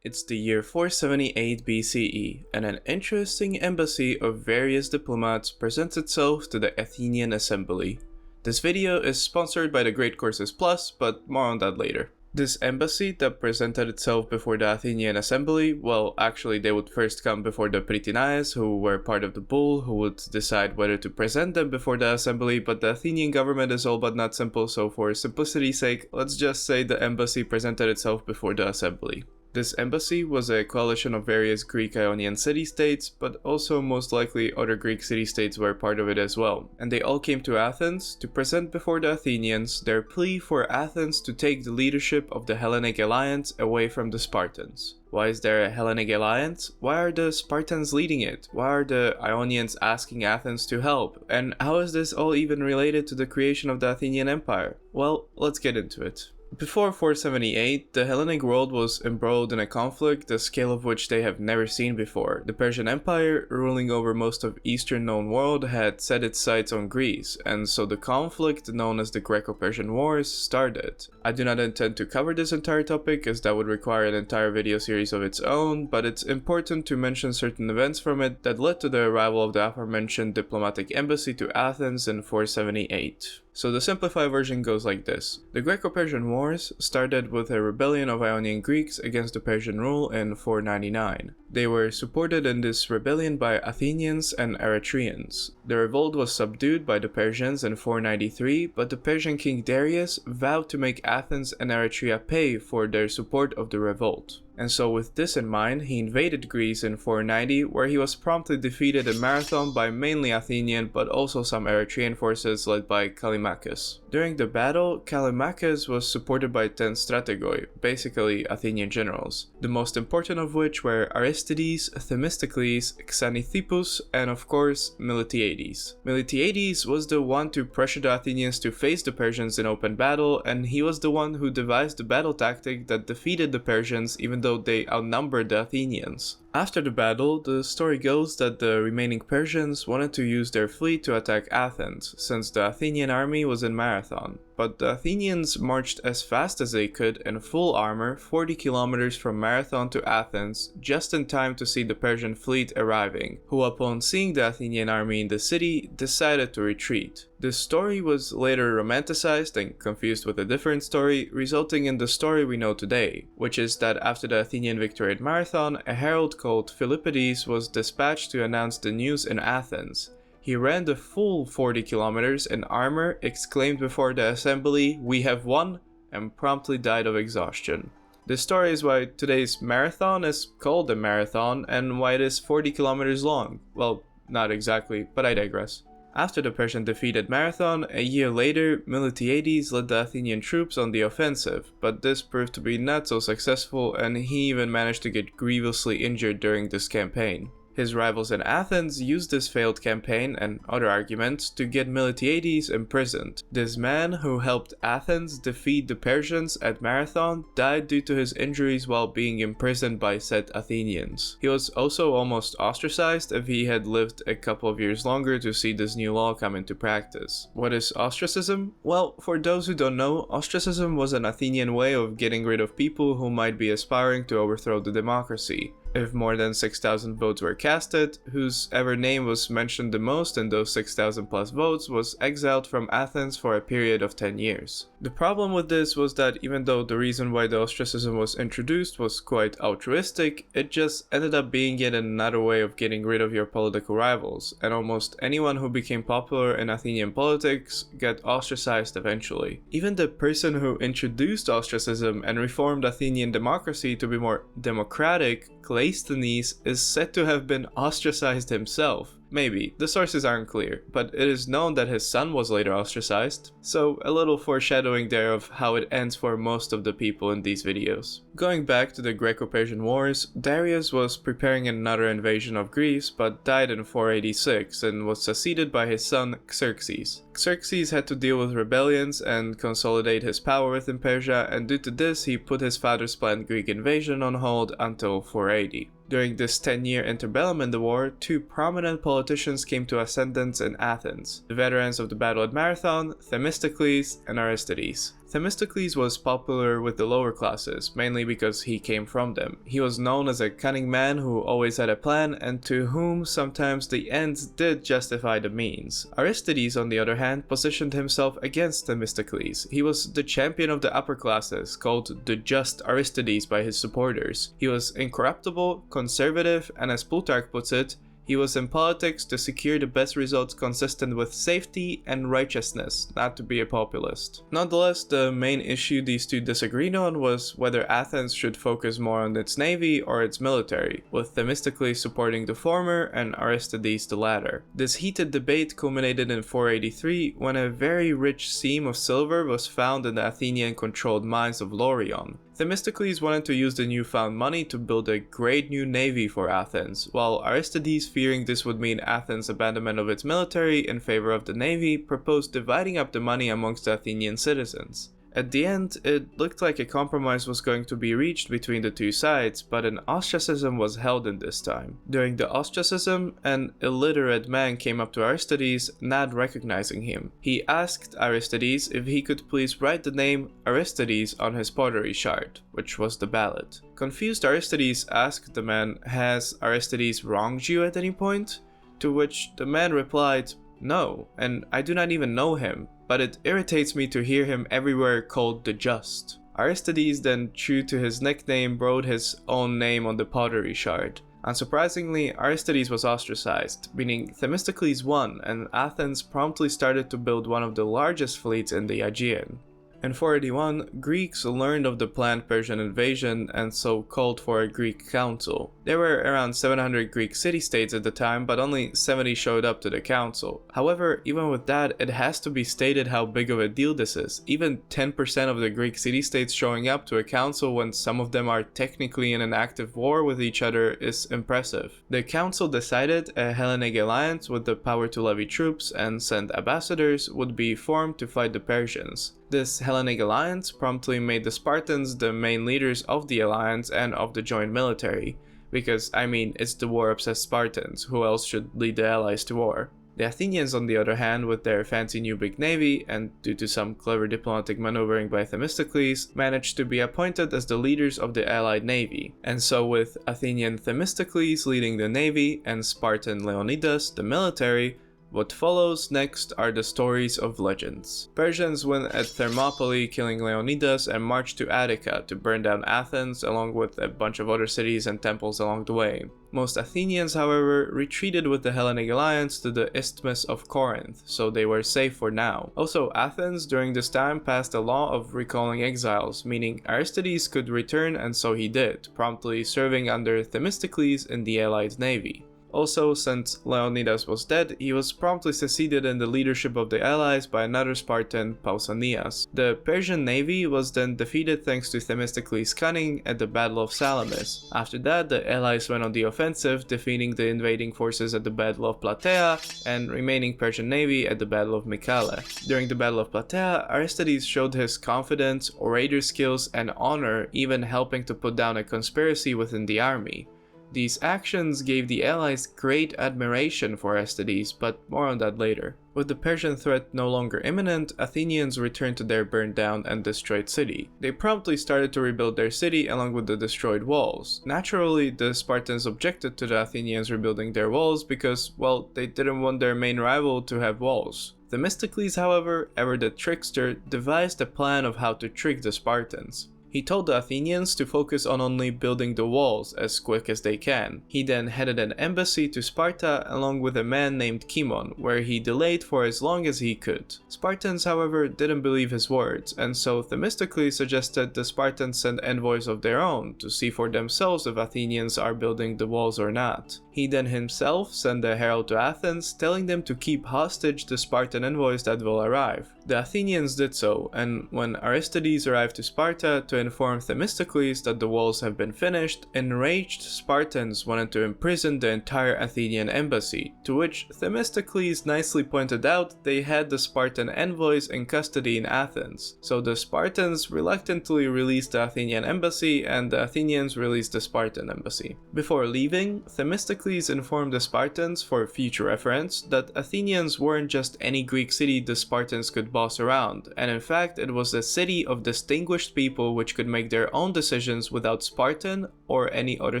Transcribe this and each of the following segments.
It's the year 478 BCE, and an interesting embassy of various diplomats presents itself to the Athenian Assembly. This video is sponsored by the Great Courses Plus, but more on that later. This embassy that presented itself before the Athenian Assembly, well, actually they would first come before the Prytinaes, who were part of the bull, who would decide whether to present them before the assembly, but the Athenian government is all but not simple, so for simplicity's sake, let's just say the embassy presented itself before the assembly. This embassy was a coalition of various Greek Ionian city-states, but also most likely other Greek city-states were part of it as well, and they all came to Athens to present before the Athenians their plea for Athens to take the leadership of the Hellenic alliance away from the Spartans. Why is there a Hellenic alliance? Why are the Spartans leading it? Why are the Ionians asking Athens to help? And how is this all even related to the creation of the Athenian Empire? Well, let's get into it. Before 478, the Hellenic world was embroiled in a conflict the scale of which they have never seen before. The Persian Empire, ruling over most of eastern known world, had set its sights on Greece, and so the conflict known as the Greco-Persian Wars started. I do not intend to cover this entire topic, as that would require an entire video series of its own, but it's important to mention certain events from it that led to the arrival of the aforementioned diplomatic embassy to Athens in 478. So the simplified version goes like this. The Greco-Persian Wars started with a rebellion of Ionian Greeks against the Persian rule in 499. They were supported in this rebellion by Athenians and Eretrians. The revolt was subdued by the Persians in 493, but the Persian king Darius vowed to make Athens and Eretria pay for their support of the revolt. And so with this in mind, he invaded Greece in 490, where he was promptly defeated in Marathon by mainly Athenian but also some Eretrian forces led by Callimachus. During the battle, Callimachus was supported by 10 strategoi, basically Athenian generals, the most important of which were Aristides, Themistocles, Xanthipus, and of course Miltiades. Miltiades was the one to pressure the Athenians to face the Persians in open battle, and he was the one who devised the battle tactic that defeated the Persians even though they outnumbered the Athenians. After the battle, the story goes that the remaining Persians wanted to use their fleet to attack Athens, since the Athenian army was in Marathon. But the Athenians marched as fast as they could in full armor 40 kilometers from Marathon to Athens, just in time to see the Persian fleet arriving, who upon seeing the Athenian army in the city, decided to retreat. This story was later romanticized and confused with a different story, resulting in the story we know today, which is that after the Athenian victory at Marathon, a herald called Philippides was dispatched to announce the news in Athens. He ran the full 40 kilometers in armor, exclaimed before the assembly, "We have won," and promptly died of exhaustion. This story is why today's marathon is called a marathon and why it is 40 kilometers long. Well, not exactly, but I digress. After the Persian defeated Marathon, a year later, Miltiades led the Athenian troops on the offensive, but this proved to be not so successful and he even managed to get grievously injured during this campaign. His rivals in Athens used this failed campaign and other arguments to get Miltiades imprisoned. This man, who helped Athens defeat the Persians at Marathon, died due to his injuries while being imprisoned by said Athenians. He was also almost ostracized if he had lived a couple of years longer to see this new law come into practice. What is ostracism? Well, for those who don't know, ostracism was an Athenian way of getting rid of people who might be aspiring to overthrow the democracy. If more than 6,000 votes were casted, whosever name was mentioned the most in those 6,000 plus votes was exiled from Athens for a period of 10 years. The problem with this was that even though the reason why the ostracism was introduced was quite altruistic, it just ended up being yet another way of getting rid of your political rivals, and almost anyone who became popular in Athenian politics got ostracized eventually. Even the person who introduced ostracism and reformed Athenian democracy to be more democratic, Cleisthenes, is said to have been ostracized himself. Maybe, the sources aren't clear, but it is known that his son was later ostracized, so a little foreshadowing there of how it ends for most of the people in these videos. Going back to the Greco-Persian Wars, Darius was preparing another invasion of Greece but died in 486 and was succeeded by his son Xerxes. Xerxes had to deal with rebellions and consolidate his power within Persia, and due to this he put his father's planned Greek invasion on hold until 480. During this 10-year interbellum in the war, two prominent politicians came to ascendance in Athens, the veterans of the battle at Marathon, Themistocles and Aristides. Themistocles was popular with the lower classes, mainly because he came from them. He was known as a cunning man who always had a plan and to whom sometimes the ends did justify the means. Aristides, on the other hand, positioned himself against Themistocles. He was the champion of the upper classes, called the Just Aristides by his supporters. He was incorruptible, conservative, and as Plutarch puts it, he was in politics to secure the best results consistent with safety and righteousness, not to be a populist. Nonetheless, the main issue these two disagreed on was whether Athens should focus more on its navy or its military, with Themistocles supporting the former and Aristides the latter. This heated debate culminated in 483 when a very rich seam of silver was found in the Athenian-controlled mines of Laurion. Themistocles wanted to use the newfound money to build a great new navy for Athens, while Aristides, fearing this would mean Athens' abandonment of its military in favor of the navy, proposed dividing up the money amongst the Athenian citizens. At the end, it looked like a compromise was going to be reached between the two sides, but an ostracism was held in this time. During the ostracism, an illiterate man came up to Aristides, not recognizing him. He asked Aristides if he could please write the name Aristides on his pottery shard, which was the ballot. Confused Aristides asked the man, "Has Aristides wronged you at any point?" To which the man replied, "No, and I do not even know him, but it irritates me to hear him everywhere called the Just." Aristides then, true to his nickname, wrote his own name on the pottery shard. Unsurprisingly, Aristides was ostracized, meaning Themistocles won, and Athens promptly started to build one of the largest fleets in the Aegean. In 481, Greeks learned of the planned Persian invasion and so called for a Greek council. There were around 700 Greek city-states at the time, but only 70 showed up to the council. However, even with that, it has to be stated how big of a deal this is. Even 10% of the Greek city-states showing up to a council when some of them are technically in an active war with each other is impressive. The council decided a Hellenic alliance with the power to levy troops and send ambassadors would be formed to fight the Persians. This Hellenic alliance promptly made the Spartans the main leaders of the alliance and of the joint military, because, I mean, it's the war-obsessed Spartans, who else should lead the allies to war? The Athenians, on the other hand, with their fancy new big navy, and due to some clever diplomatic maneuvering by Themistocles, managed to be appointed as the leaders of the allied navy. And so with Athenian Themistocles leading the navy and Spartan Leonidas the military, what follows next are the stories of legends. Persians win at Thermopylae, killing Leonidas, and march to Attica to burn down Athens along with a bunch of other cities and temples along the way. Most Athenians, however, retreated with the Hellenic alliance to the Isthmus of Corinth, so they were safe for now. Also, Athens during this time passed a law of recalling exiles, meaning Aristides could return, and so he did, promptly serving under Themistocles in the allied navy. Also, since Leonidas was dead, he was promptly succeeded in the leadership of the allies by another Spartan, Pausanias. The Persian navy was then defeated thanks to Themistocles' cunning at the Battle of Salamis. After that, the allies went on the offensive, defeating the invading forces at the Battle of Plataea and remaining Persian navy at the Battle of Mycale. During the Battle of Plataea, Aristides showed his confidence, orator skills, and honor, even helping to put down a conspiracy within the army. These actions gave the allies great admiration for Aristides, but more on that later. With the Persian threat no longer imminent, Athenians returned to their burned down and destroyed city. They promptly started to rebuild their city along with the destroyed walls. Naturally, the Spartans objected to the Athenians rebuilding their walls because, well, they didn't want their main rival to have walls. Themistocles, however, ever the trickster, devised a plan of how to trick the Spartans. He told the Athenians to focus on only building the walls as quick as they can. He then headed an embassy to Sparta along with a man named Cimon, where he delayed for as long as he could. Spartans, however, didn't believe his words, and so Themistocles suggested the Spartans send envoys of their own to see for themselves if Athenians are building the walls or not. He then himself sent a herald to Athens, telling them to keep hostage the Spartan envoys that will arrive. The Athenians did so, and when Aristides arrived to Sparta to inform Themistocles that the walls have been finished, enraged Spartans wanted to imprison the entire Athenian embassy, to which Themistocles nicely pointed out they had the Spartan envoys in custody in Athens, so the Spartans reluctantly released the Athenian embassy and the Athenians released the Spartan embassy. Before leaving, Themistocles informed the Spartans, for future reference, that Athenians weren't just any Greek city the Spartans could boss around, and in fact it was a city of distinguished people which could make their own decisions without Spartan or any other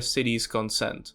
city's consent.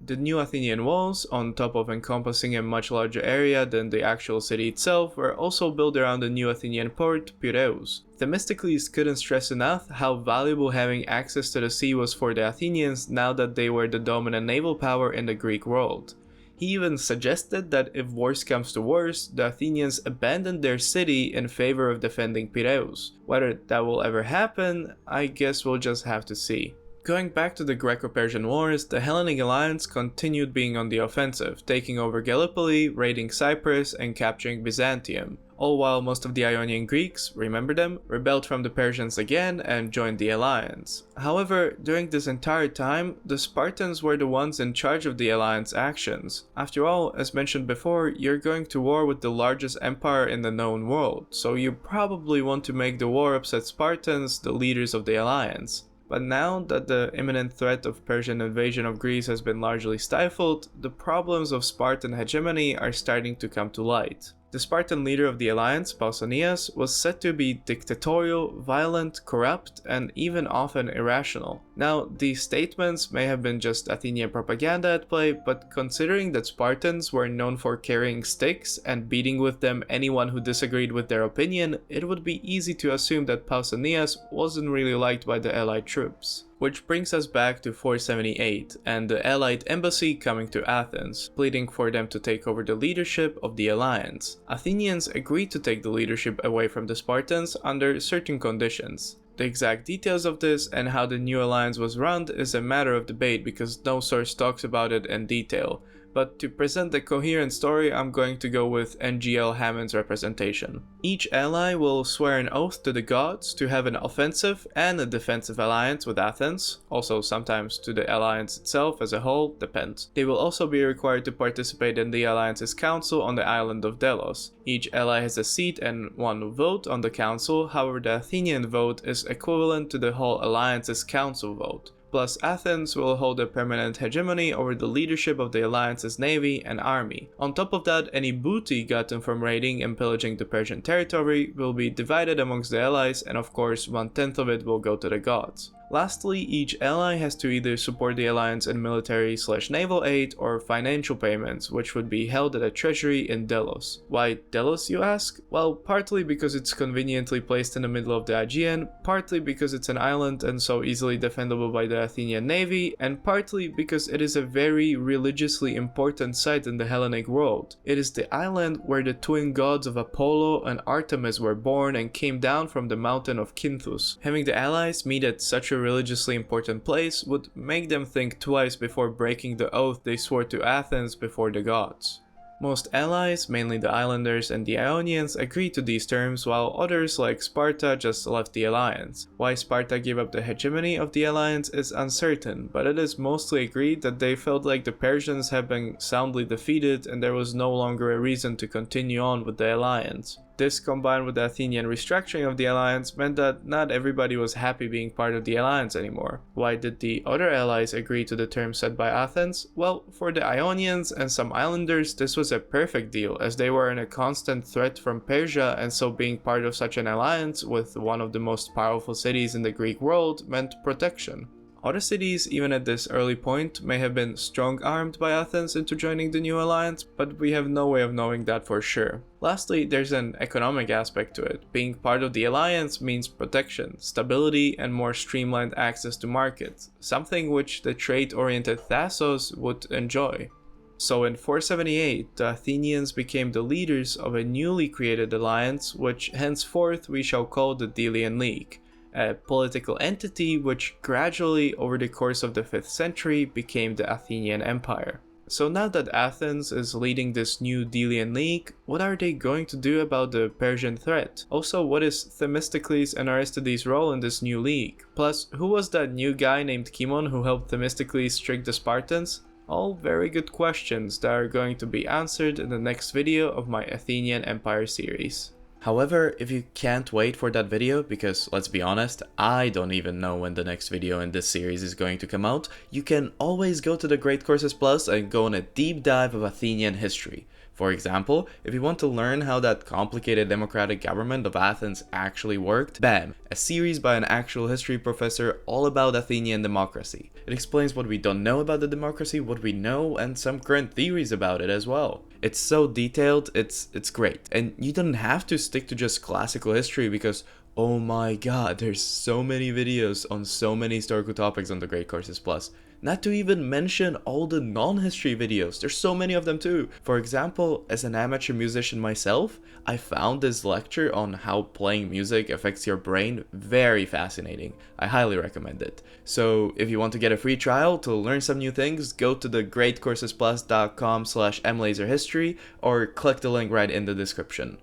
The new Athenian walls, on top of encompassing a much larger area than the actual city itself, were also built around the new Athenian port, Piraeus. Themistocles couldn't stress enough how valuable having access to the sea was for the Athenians now that they were the dominant naval power in the Greek world. He even suggested that if worse comes to worse, the Athenians abandon their city in favor of defending Piraeus. Whether that will ever happen, I guess we'll just have to see. Going back to the Greco-Persian Wars, the Hellenic alliance continued being on the offensive, taking over Gallipoli, raiding Cyprus, and capturing Byzantium. All while most of the Ionian Greeks, remember them, rebelled from the Persians again and joined the alliance. However, during this entire time, the Spartans were the ones in charge of the alliance actions. After all, as mentioned before, you're going to war with the largest empire in the known world, so you probably want to make the war upset Spartans, the leaders of the alliance. But now that the imminent threat of Persian invasion of Greece has been largely stifled, the problems of Spartan hegemony are starting to come to light. The Spartan leader of the alliance, Pausanias, was said to be dictatorial, violent, corrupt, and even often irrational. Now, these statements may have been just Athenian propaganda at play, but considering that Spartans were known for carrying sticks and beating with them anyone who disagreed with their opinion, it would be easy to assume that Pausanias wasn't really liked by the allied troops. Which brings us back to 478 and the allied embassy coming to Athens, pleading for them to take over the leadership of the alliance. Athenians agreed to take the leadership away from the Spartans under certain conditions. The exact details of this and how the new alliance was run is a matter of debate because no source talks about it in detail. But to present the coherent story, I'm going to go with NGL Hammond's representation. Each ally will swear an oath to the gods to have an offensive and a defensive alliance with Athens, also sometimes to the alliance itself as a whole, depends. They will also be required to participate in the alliance's council on the island of Delos. Each ally has a seat and one vote on the council, however the Athenian vote is equivalent to the whole alliance's council vote. Plus, Athens will hold a permanent hegemony over the leadership of the alliance's navy and army. On top of that, any booty gotten from raiding and pillaging the Persian territory will be divided amongst the allies, and of course 1/10 of it will go to the gods. Lastly, each ally has to either support the alliance in military/naval aid or financial payments, which would be held at a treasury in Delos. Why Delos, you ask? Well, partly because it's conveniently placed in the middle of the Aegean, partly because it's an island and so easily defendable by the Athenian navy, and partly because it is a very religiously important site in the Hellenic world. It is the island where the twin gods of Apollo and Artemis were born and came down from the mountain of Cynthus. Having the allies meet at such a religiously important place would make them think twice before breaking the oath they swore to Athens before the gods. Most allies, mainly the islanders and the Ionians, agreed to these terms, while others like Sparta just left the alliance. Why Sparta gave up the hegemony of the alliance is uncertain, but it is mostly agreed that they felt like the Persians had been soundly defeated and there was no longer a reason to continue on with the alliance. This, combined with the Athenian restructuring of the alliance, meant that not everybody was happy being part of the alliance anymore. Why did the other allies agree to the terms set by Athens? Well, for the Ionians and some islanders, this was a perfect deal, as they were in a constant threat from Persia, and so being part of such an alliance with one of the most powerful cities in the Greek world meant protection. Other cities, even at this early point, may have been strong-armed by Athens into joining the new alliance, but we have no way of knowing that for sure. Lastly, there's an economic aspect to it. Being part of the alliance means protection, stability, and more streamlined access to markets, something which the trade-oriented Thassos would enjoy. So in 478, the Athenians became the leaders of a newly created alliance, which henceforth we shall call the Delian League, a political entity which gradually over the course of the 5th century became the Athenian Empire. So now that Athens is leading this new Delian League, what are they going to do about the Persian threat? Also, what is Themistocles and Aristides' role in this new league? Plus, who was that new guy named Kimon who helped Themistocles trick the Spartans? All very good questions that are going to be answered in the next video of my Athenian Empire series. However, if you can't wait for that video, because let's be honest, I don't even know when the next video in this series is going to come out, you can always go to the Great Courses Plus and go on a deep dive of Athenian history. For example, if you want to learn how that complicated democratic government of Athens actually worked, bam, a series by an actual history professor all about Athenian democracy. It explains what we don't know about the democracy, what we know, and some current theories about it as well. It's so detailed, it's great. And you don't have to stick to just classical history because, oh my god, there's so many videos on so many historical topics on the Great Courses Plus. Not to even mention all the non-history videos, there's so many of them too. For example, as an amateur musician myself, I found this lecture on how playing music affects your brain very fascinating. I highly recommend it. So if you want to get a free trial to learn some new things, go to the greatcoursesplus.com/mlaserhistory or click the link right in the description.